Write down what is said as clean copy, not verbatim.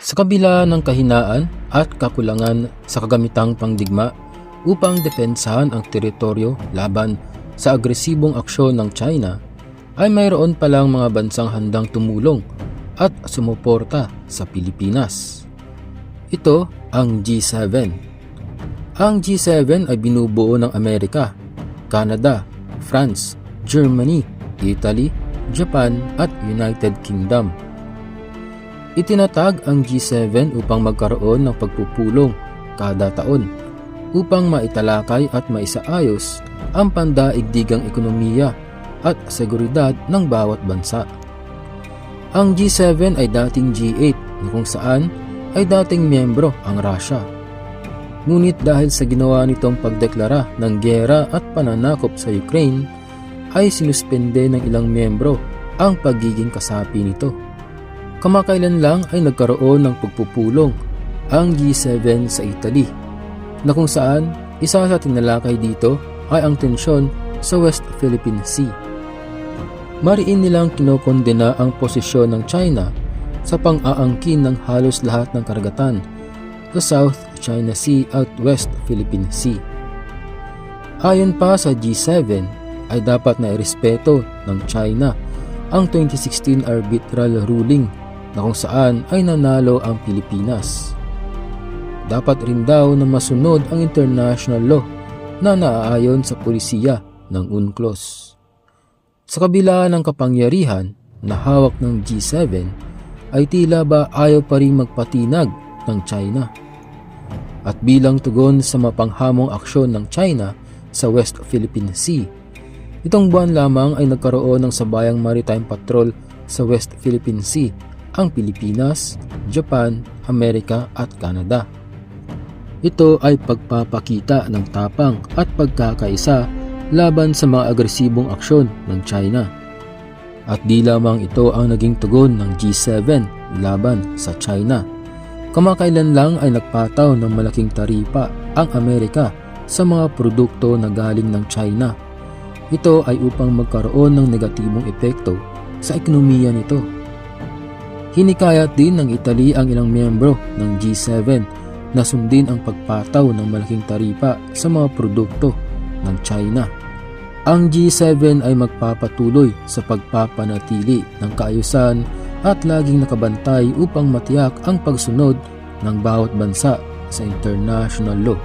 Sa kabila ng kahinaan at kakulangan sa kagamitang pangdigma upang depensahan ang teritoryo laban sa agresibong aksyon ng China, ay mayroon palang mga bansang handang tumulong at sumuporta sa Pilipinas. Ito ang G7. Ang G7 ay binubuo ng Amerika, Canada, France, Germany, Italy, Japan at United Kingdom. Itinatag ang G7 upang magkaroon ng pagpupulong kada taon upang maitalakay at maisaayos ang pandaigdigang ekonomiya at seguridad ng bawat bansa. Ang G7 ay dating G8 na kung saan ay dating miyembro ang Russia. Ngunit dahil sa ginawa nitong pagdeklara ng giyera at pananakop sa Ukraine, ay sinuspende ng ilang miyembro ang pagiging kasapi nito. Kamakailan lang ay nagkaroon ng pagpupulong ang G7 sa Italy, na kung saan isa sa tinalakay dito ay ang tensyon sa West Philippine Sea. Mariin nilang kinokondena ang posisyon ng China sa pang-aangkin ng halos lahat ng karagatan sa South China Sea at West Philippine Sea. Ayon pa sa G7, ay dapat na irespeto ng China ang 2016 arbitral ruling na kung saan ay nanalo ang Pilipinas. Dapat rin daw na masunod ang international law na naaayon sa pulisiya ng UNCLOS. Sa kabila ng kapangyarihan na hawak ng G7, ay tila ba ayaw pa rin magpatinag ng China. At bilang tugon sa mapanghamong aksyon ng China sa West Philippine Sea, itong buwan lamang ay nagkaroon ng sabayang maritime patrol sa West Philippine Sea ang Pilipinas, Japan, Amerika at Canada. Ito ay pagpapakita ng tapang at pagkakaisa laban sa mga agresibong aksyon ng China. At di lamang ito ang naging tugon ng G7 laban sa China. Kamakailan lang ay nagpataw ng malaking taripa ang Amerika sa mga produkto na galing ng China. Ito ay upang magkaroon ng negatibong epekto sa ekonomiya nito. Hinikayat din ng Italy ang ilang miyembro ng G7 na sundin ang pagpataw ng malaking taripa sa mga produkto ng China. Ang G7 ay magpapatuloy sa pagpapanatili ng kaayusan at laging nakabantay upang matiyak ang pagsunod ng bawat bansa sa international law.